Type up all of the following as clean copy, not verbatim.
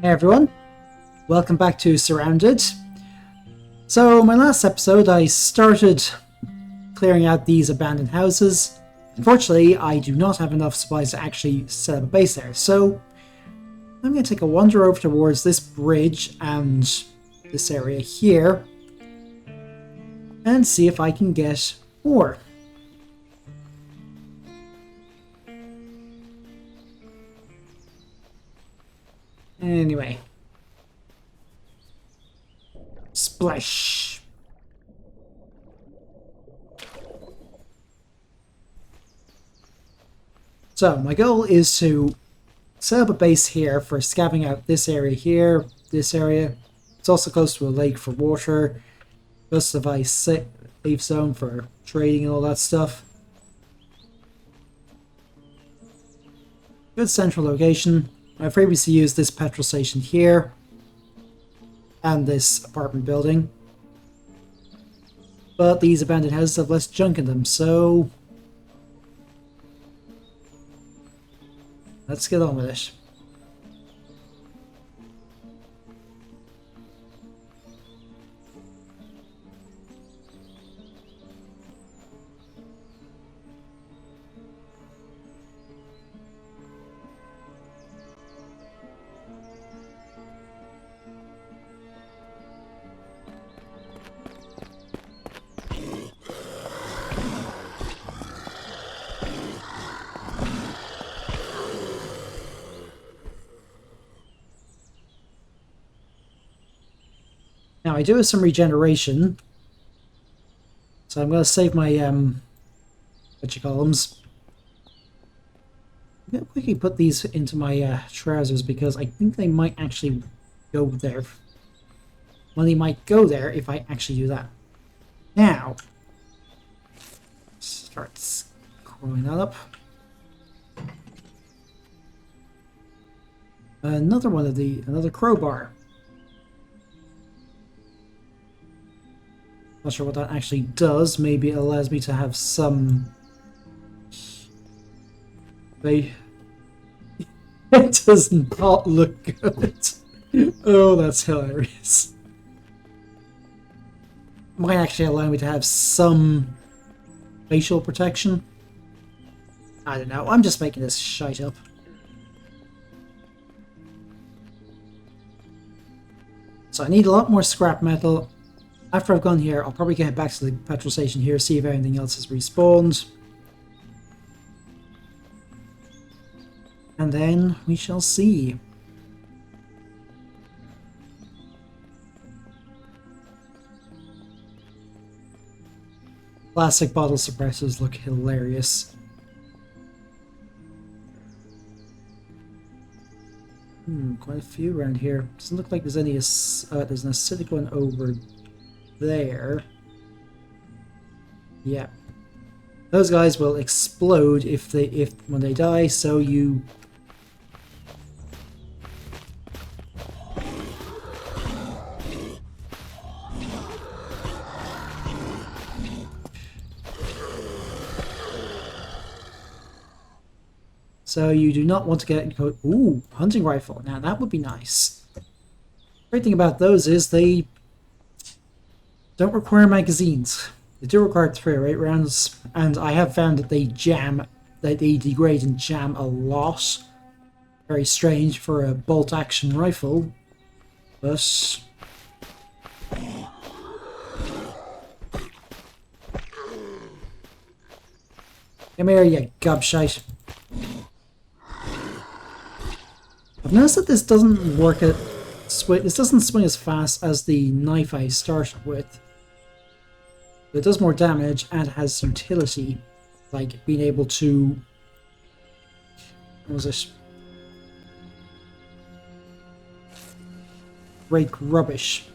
Hey everyone, welcome back to Surrounded. So, my last episode I started clearing out these abandoned houses. Unfortunately, I do not have enough supplies to actually set up a base there, so I'm going to take a wander over towards this bridge and this area here and see if I can get more. Anyway. Splash. So, my goal is to set up a base here for scabbing out this area here, this area. It's also close to a lake for water. Just a nice safe zone for trading and all that stuff. Good central location. I've previously used this petrol station here and this apartment building. But these abandoned houses have less junk in them, so let's get on with it. Now I do have some regeneration, so I'm going to save my what you call them. I'm going to quickly put these into my trousers because I think they might actually go there. Well, they might go there if I actually do that. Now, start scrolling that up. Another crowbar. Not sure what that actually does. Maybe it allows me to have some... It does not look good. Oh, that's hilarious. Might actually allow me to have some facial protection. I don't know. I'm just making this shite up. So I need a lot more scrap metal. After I've gone here, I'll probably get back to the petrol station here, see if anything else has respawned. And then we shall see. Plastic bottle suppressors look hilarious. Quite a few around here. Doesn't look like there's any. There's an acidic one over there. Yeah. Those guys will explode when they die, so you do not want to get... Ooh, hunting rifle. Now that would be nice. Great thing about those is they don't require magazines. They do require 3 or 8 rounds, and I have found that they degrade and jam a lot. Very strange for a bolt-action rifle, but... Come here, you gobshite. I've noticed that this doesn't work this doesn't swing as fast as the knife I started with. But it does more damage and has utility, like being able to... What was it? Break rubbish.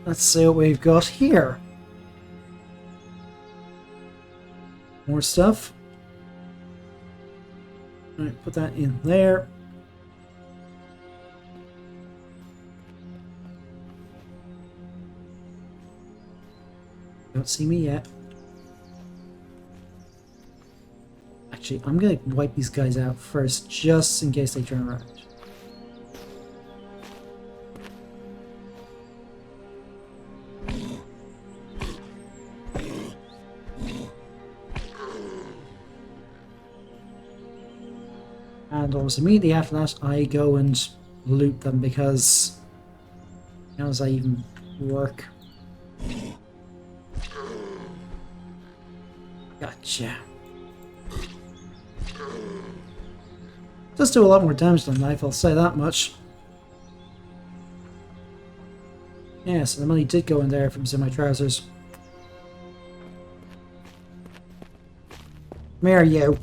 Let's see what we've got here. More stuff. Alright, put that in there. Don't see me yet. I Actually, I'm gonna wipe these guys out first, just in case they turn around. And almost immediately after that, I go and loot them because how does that even work? Gotcha. Does do a lot more damage than a knife, I'll say that much. Yeah, so the money did go in there from some of my trousers. Come here, you.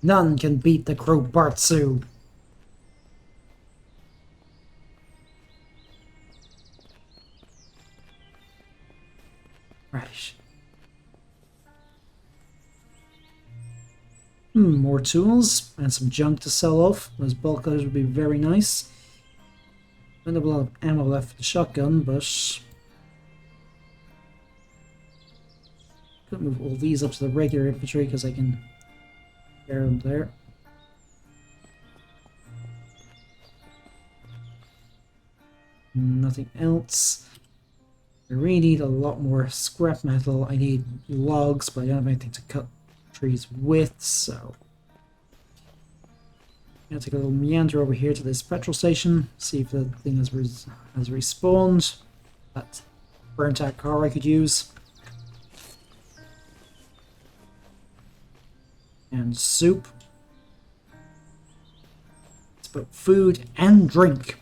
None can beat the Krobartsu. Right. More tools and some junk to sell off. Those bolt cutters would be very nice. I don't have a lot of ammo left for the shotgun, but could move all these up to the regular infantry because I can carry them there. Nothing else. I really need a lot more scrap metal. I need logs, but I don't have anything to cut trees with, so I'm gonna take a little meander over here to this petrol station, see if the thing has respawned. That burnt out car I could use. And soup. It's about food and drink.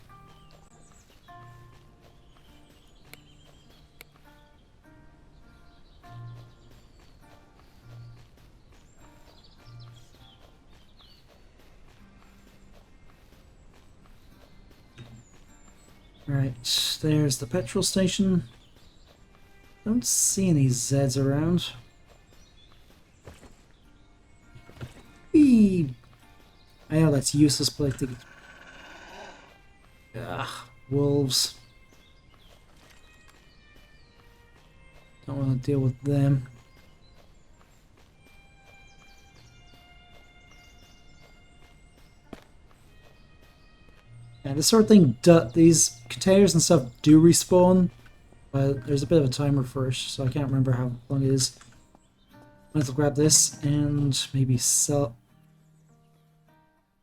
Right, there's the petrol station. Don't see any Zeds around. Eee! I know that's useless, but I think it's... Ugh, wolves. Don't want to deal with them. Yeah, this sort of thing, these containers and stuff do respawn, but there's a bit of a timer for it, so I can't remember how long it is. I'm going to grab this and maybe sell...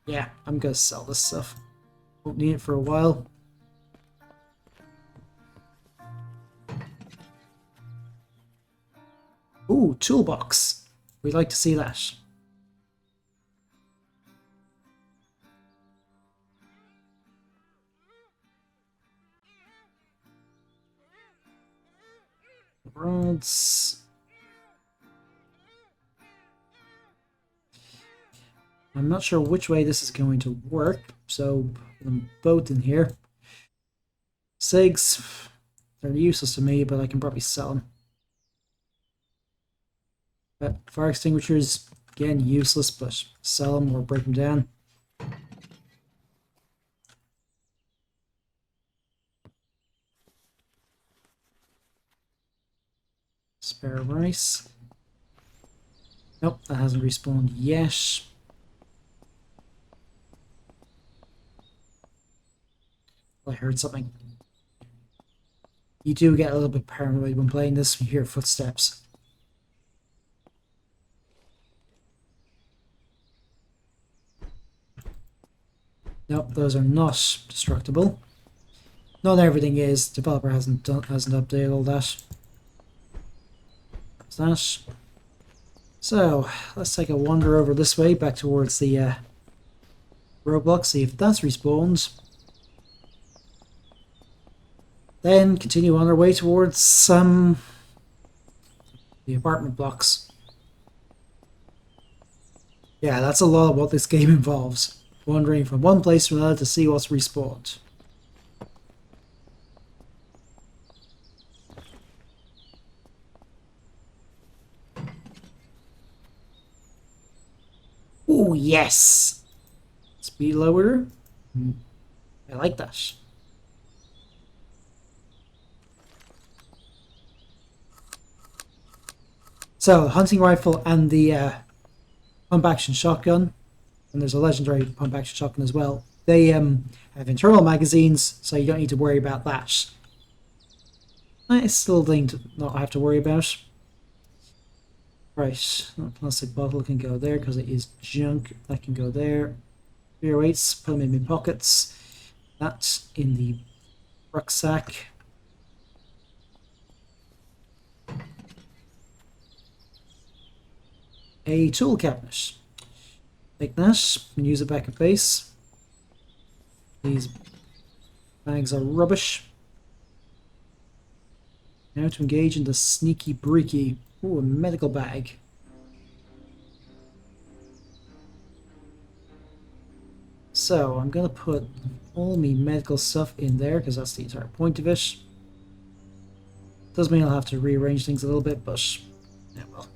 Yeah, I'm going to sell this stuff. Won't need it for a while. Ooh, toolbox. We'd like to see that. Rods. I'm not sure which way this is going to work, so put them both in here. Cigs, they're useless to me, but I can probably sell them. But fire extinguishers, again, useless, but sell them or break them down. Spare rice. Nope, that hasn't respawned yet. I heard something. You do get a little bit paranoid when playing this when you hear footsteps. Nope, those are not destructible. Not everything is. Developer hasn't updated all that. That's that. So let's take a wander over this way back towards the roadblock, see if that's respawned. Then continue on our way towards the apartment blocks. Yeah, that's a lot of what this game involves. Wandering from one place to another to see what's respawned. Oh yes! Speed lower. I like that. So, hunting rifle and the pump action shotgun, and there's a legendary pump action shotgun as well. They have internal magazines, so you don't need to worry about that. It's still a thing to not have to worry about. Right, plastic bottle can go there because it is junk. That can go there. Beer weights, put them in my pockets. That in the rucksack. A tool cabinet. Take that and use it back at base. These bags are rubbish. Now to engage in the sneaky breaky. Ooh, a medical bag. So I'm gonna put all my medical stuff in there because that's the entire point of it. Does mean I'll have to rearrange things a little bit, but yeah, well.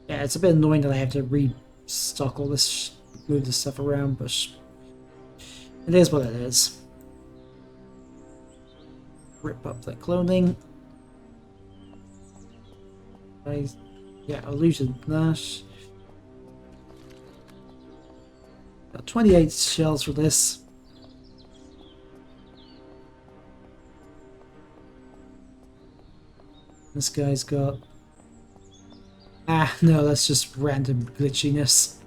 Yeah, it's a bit annoying that I have to restock all this, move this stuff around, but it is what it is. Rip up that clothing. Yeah, I looted that. Got 28 shells for this. This guy's got... Ah, no, that's just random glitchiness.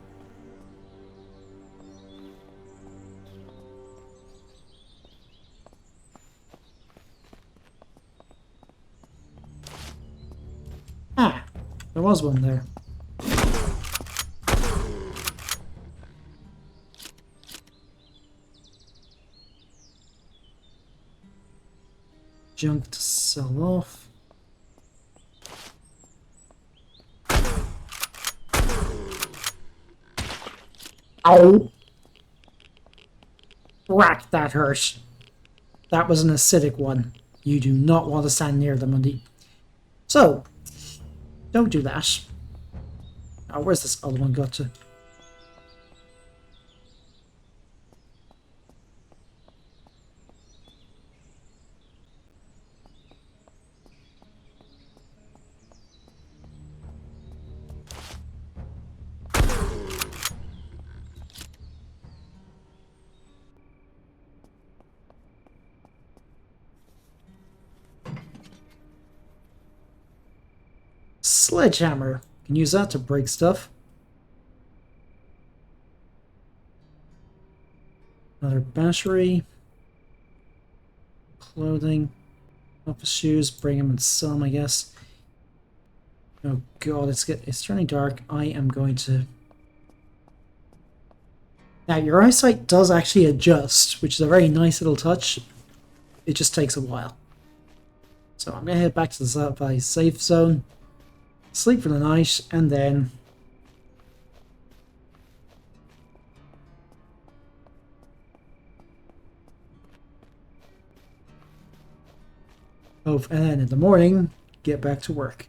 Ah, there was one there. Junk to sell off. Ow! Rack, that hurt. That was an acidic one. You do not want to stand near them, Mundy. So, don't do that. Oh, where's this other one got to? Sledgehammer. Can use that to break stuff. Another battery. Clothing. Office shoes. Bring them and sell them, I guess. Oh god, it's turning dark. I am going to... Now, your eyesight does actually adjust, which is a very nice little touch. It just takes a while. So I'm going to head back to the supply safe zone. Sleep for the night, and then... Oh, and then in the morning, get back to work.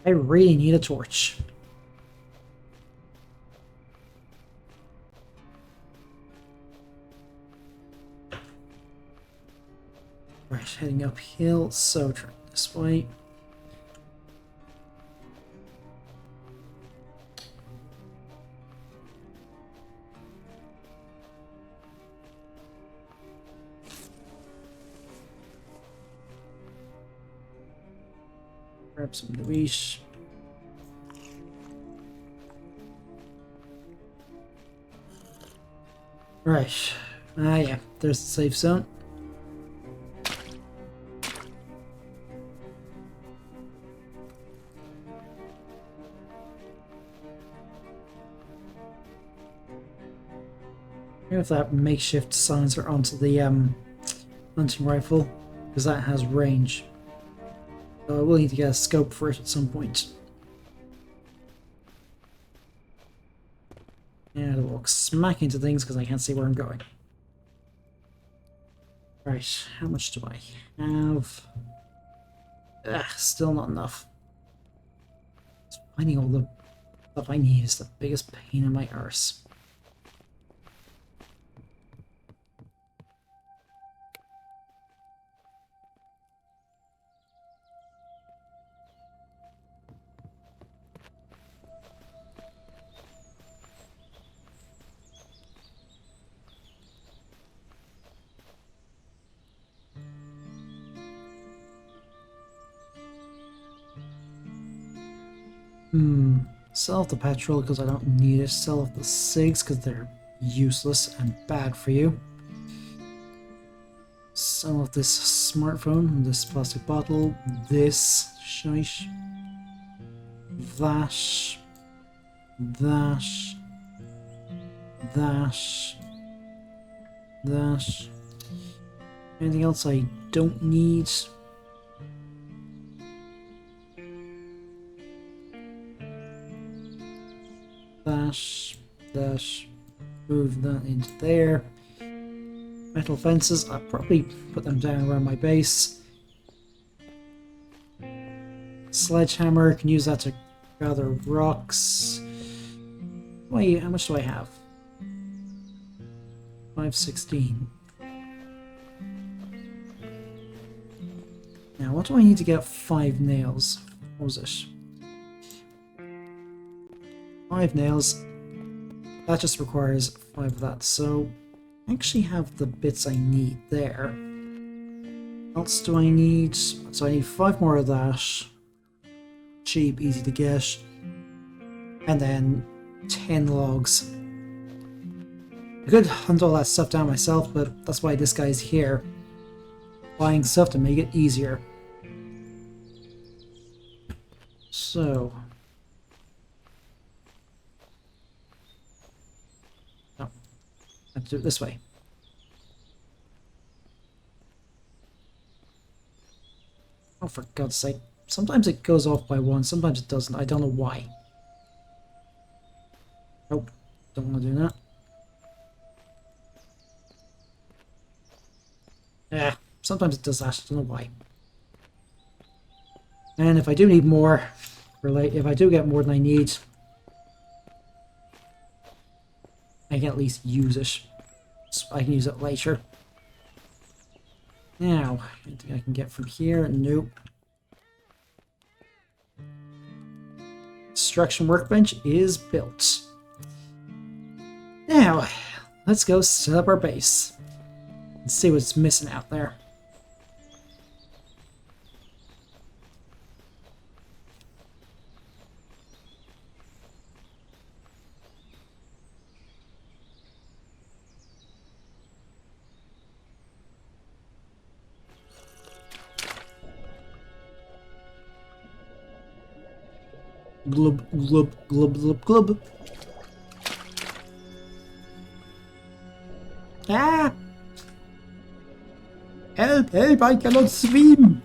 I really need a torch. Right, heading uphill, so turn this way. Grab some Luis. Right. Ah, yeah. There's the safe zone. With that makeshift silencer onto the hunting rifle, because that has range. So I will need to get a scope for it at some point. And I'll walk smack into things because I can't see where I'm going. Right, how much do I have? Still not enough. Just finding all the Stuff I need is the biggest pain in my arse. Sell off the petrol because I don't need it. Sell off the cigs because they're useless and bad for you. Sell off this smartphone, this plastic bottle, this shish, that, that. Anything else I don't need? That, move that into there. Metal fences, I'll probably put them down around my base. Sledgehammer, can use that to gather rocks. Wait, how much do I have? 516. Now, what do I need to get 5 nails? What was it? 5 nails. That just requires 5 of that, so I actually have the bits I need there. What else do I need? So I need 5 more of that. Cheap, easy to get. And then 10 logs. I could hunt all that stuff down myself, but that's why this guy's here. Buying stuff to make it easier. So... no. I have to do it this way. Oh, for God's sake. Sometimes it goes off by 1, sometimes it doesn't. I don't know why. Nope. Don't want to do that. Yeah, sometimes it does that. I don't know why. And if I do need more, if I do get more than I need, I can at least use it. So I can use it later. Now, anything I can get from here? Nope. Construction workbench is built. Now, let's go set up our base and see what's missing out there. Glub, glub, glub, glub, glub. Ah! Help, help, I cannot swim!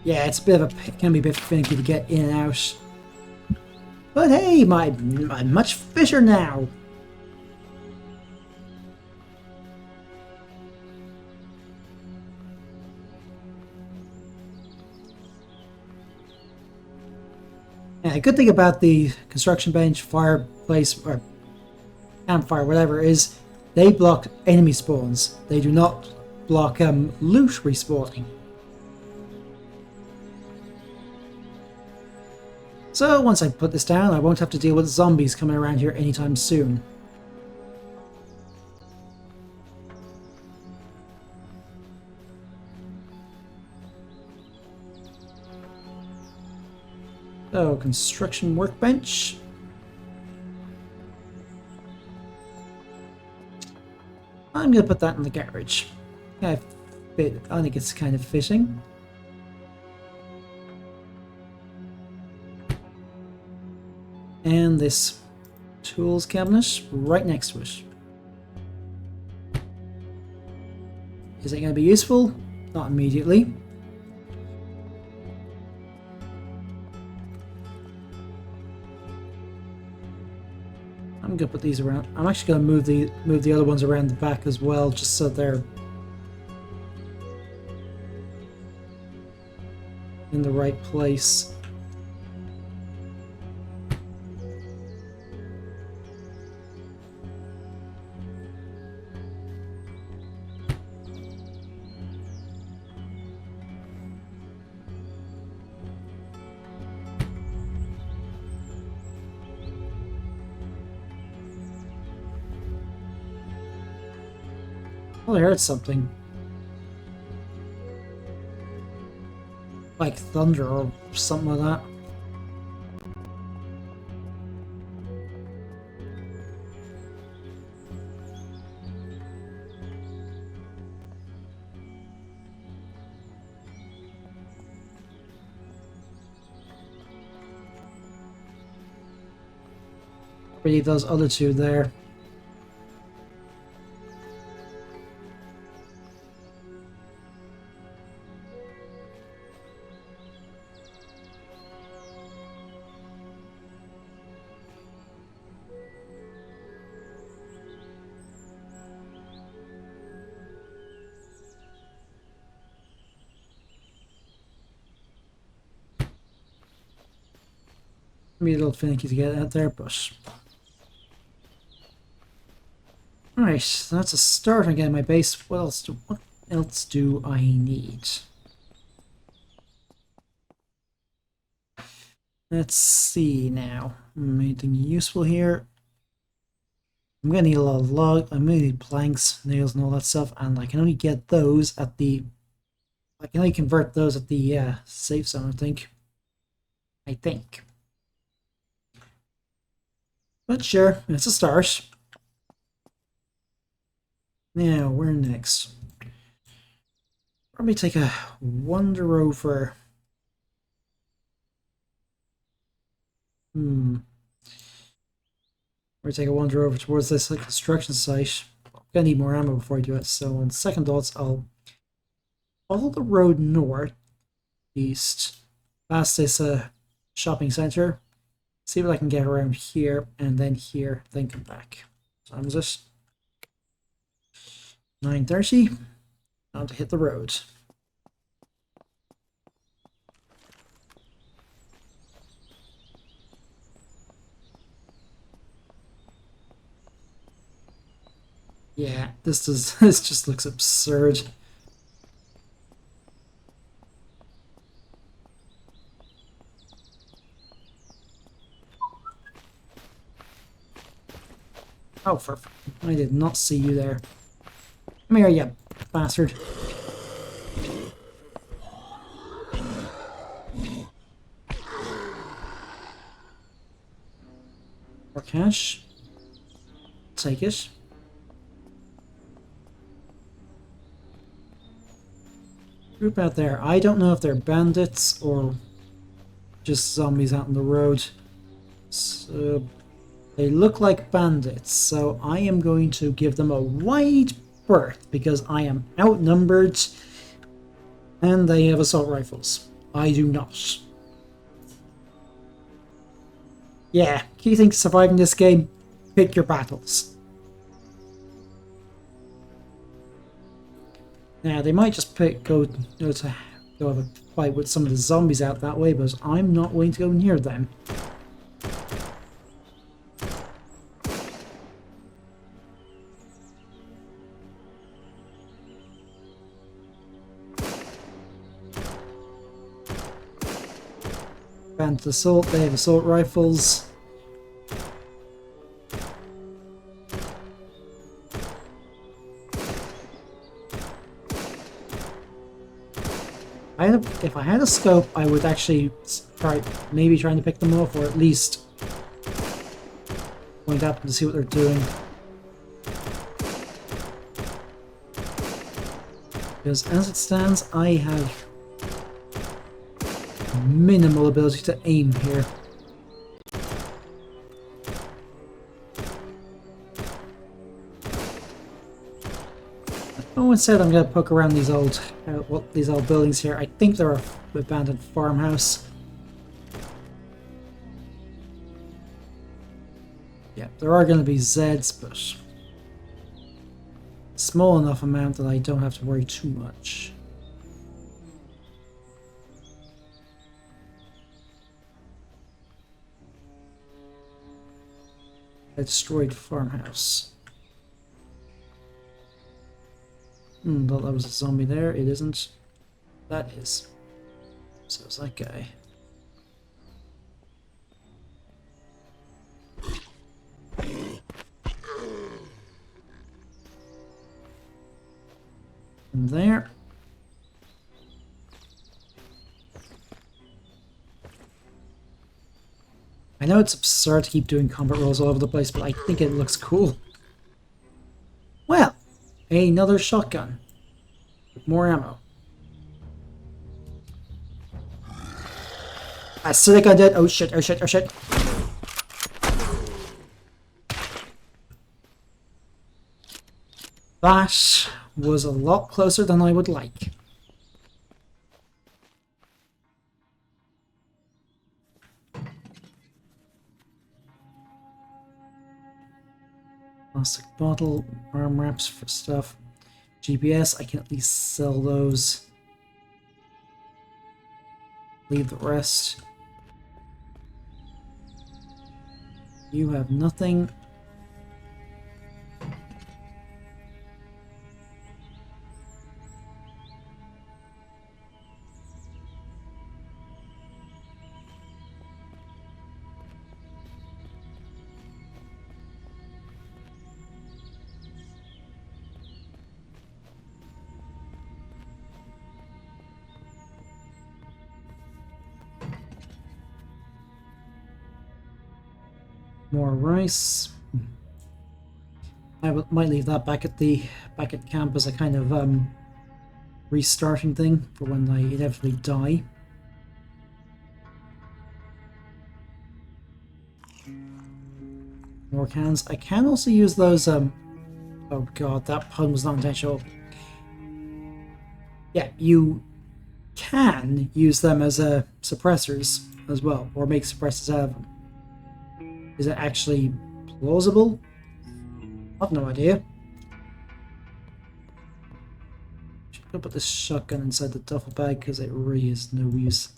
Yeah, it's a bit of a, can be a bit finicky to get in and out. But hey, I'm much fitter now. Yeah, a good thing about the construction bench, fireplace, or campfire, whatever it is, they block enemy spawns. They do not block loot respawning. So once I put this down, I won't have to deal with zombies coming around here anytime soon. So, construction workbench. I'm going to put that in the garage. I think it's kind of fitting. And this tools cabinet right next to it. Is it going to be useful? Not immediately. I'm gonna put these around. I'm actually gonna move the other ones around the back as well, just so they're in the right place. Oh, I heard something. Like thunder or something like that. Really, those other two there. Maybe a little finicky to get out there, but... Alright, so that's a start on getting my base. What else do I need? Let's see now. Anything useful here? I'm gonna need a lot of I'm gonna need planks, nails, and all that stuff, and I can only get those at the... I can only convert those at the safe zone, I think. But sure, it's a start. Now, where next? Probably take a wander over. Or take a wander over towards this construction site. I'm gonna need more ammo before I do it, so on second thoughts, I'll follow the road north, east, past this shopping center, see what I can get around here, then come back. So I'm just 9:30. Time to hit the road. Yeah, this just looks absurd. Oh, I did not see you there. Come here, you bastard. More cash. Take it. Group out there. I don't know if they're bandits or just zombies out on the road. So they look like bandits, so I am going to give them a wide berth because I am outnumbered and they have assault rifles. I do not. Yeah, key thing to surviving this game, pick your battles. Now, they might just go have a fight with some of the zombies out that way, but I'm not going to go near them. Bandit assault, they have assault rifles. If I had a scope, I would actually maybe trying to pick them off, or at least point at them to see what they're doing. Because as it stands, I have minimal ability to aim here. Oh, instead I'm going to poke around these old buildings here. I think they're an abandoned farmhouse. Yeah, there are going to be Zeds, but small enough amount that I don't have to worry too much. A destroyed farmhouse. Thought that was a zombie there. It isn't. That is. So is that guy. Nothing there. I know it's absurd to keep doing combat rolls all over the place, but I think it looks cool. Well, another shotgun. With more ammo. Acidic undead. Oh shit, oh shit, oh shit. That was a lot closer than I would like. Plastic bottle, arm wraps for stuff. GPS, I can at least sell those. Leave the rest. You have nothing. More rice. I might leave that back at camp as a kind of restarting thing for when I inevitably die. More cans. I can also use those oh god, that pun was not intentional. Yeah, you can use them as suppressors as well, or make suppressors out of them. Is it actually plausible? I've no idea. Should put this shotgun inside the duffel bag because it really is no use.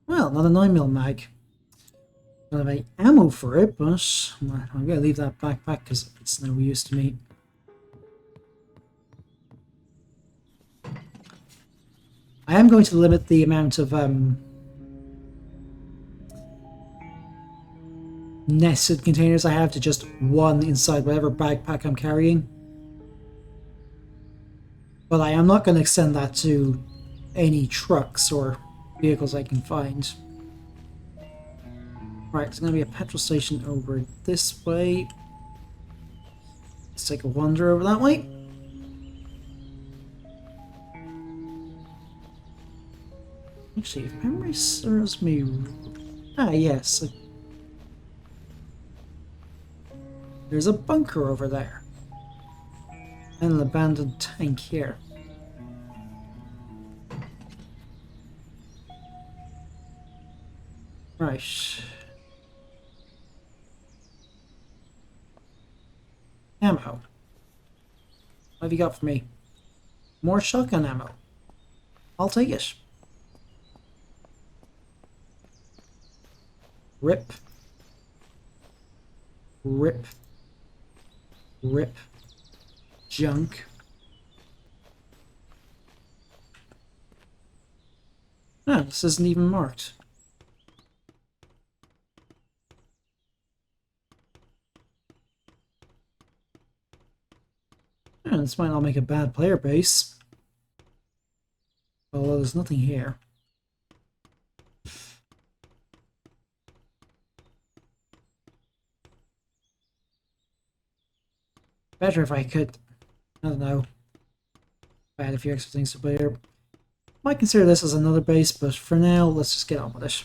Well, another 9mm mag. Don't have any ammo for it, but I'm going to leave that backpack because it's no use to me. I am going to limit the amount of nested containers I have to just one inside whatever backpack I'm carrying. But I am not going to extend that to any trucks or vehicles I can find. Right, there's going to be a petrol station over this way. Let's take a wander over that way. Actually, if memory serves me... Ah, yes. There's a bunker over there. And an abandoned tank here. Right. Ammo. What have you got for me? More shotgun ammo. I'll take it. Rip. Rip. Rip. Junk. Ah, this isn't even marked. Yeah, this might not make a bad player base. Although there's nothing here. Better if I could, I don't know, add a few extra things to play here. Might consider this as another base, but for now, let's just get on with it.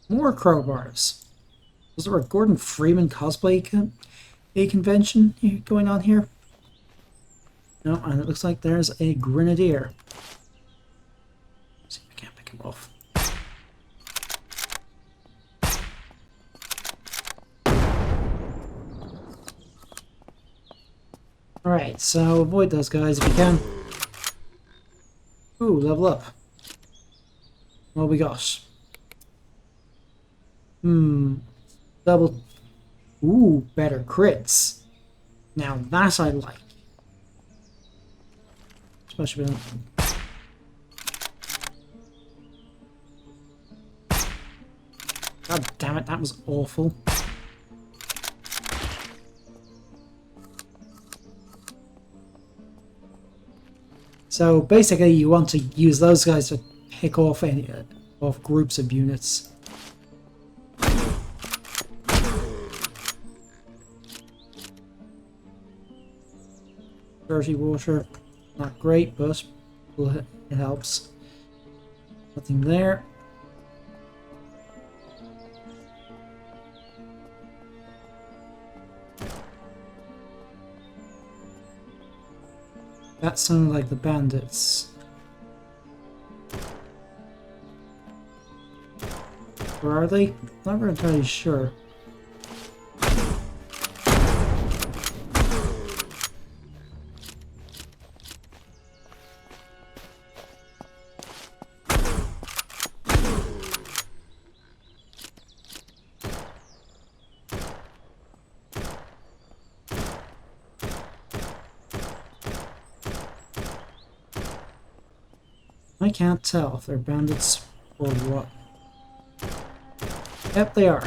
More crowbars. Was there a Gordon Freeman cosplay convention going on here? No, and it looks like there's a grenadier. Let's see if I can't pick him off. Alright, so avoid those guys if you can. Ooh, level up. What we got? Double... Ooh, better crits. Now that I like. Especially when... God damn it, that was awful. So basically you want to use those guys to pick off any off groups of units. Dirty water, not great, but it helps. Nothing there. That sounded like the bandits. Where are they? Not really entirely sure. I can't tell if they're bandits or what. Yep, they are.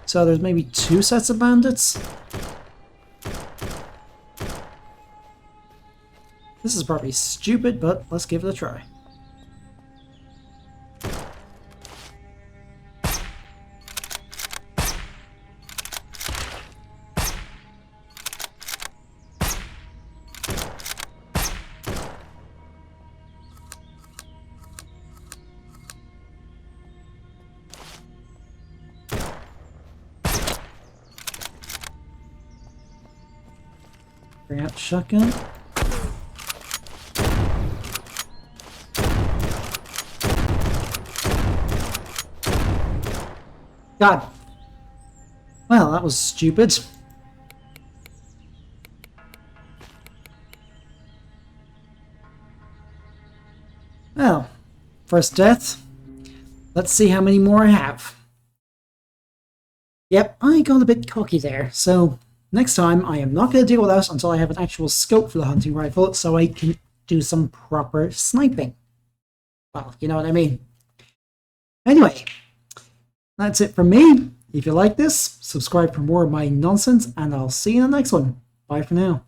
So there's maybe 2 sets of bandits? This is probably stupid, but let's give it a try. Bring out the shotgun. God. Well, that was stupid. Well, first death. Let's see how many more I have. Yep, I got a bit cocky there, so next time I am not going to deal with that until I have an actual scope for the hunting rifle, so I can do some proper sniping. Well, you know what I mean. Anyway, that's it from me. If you like this, subscribe for more of my nonsense, and I'll see you in the next one. Bye for now.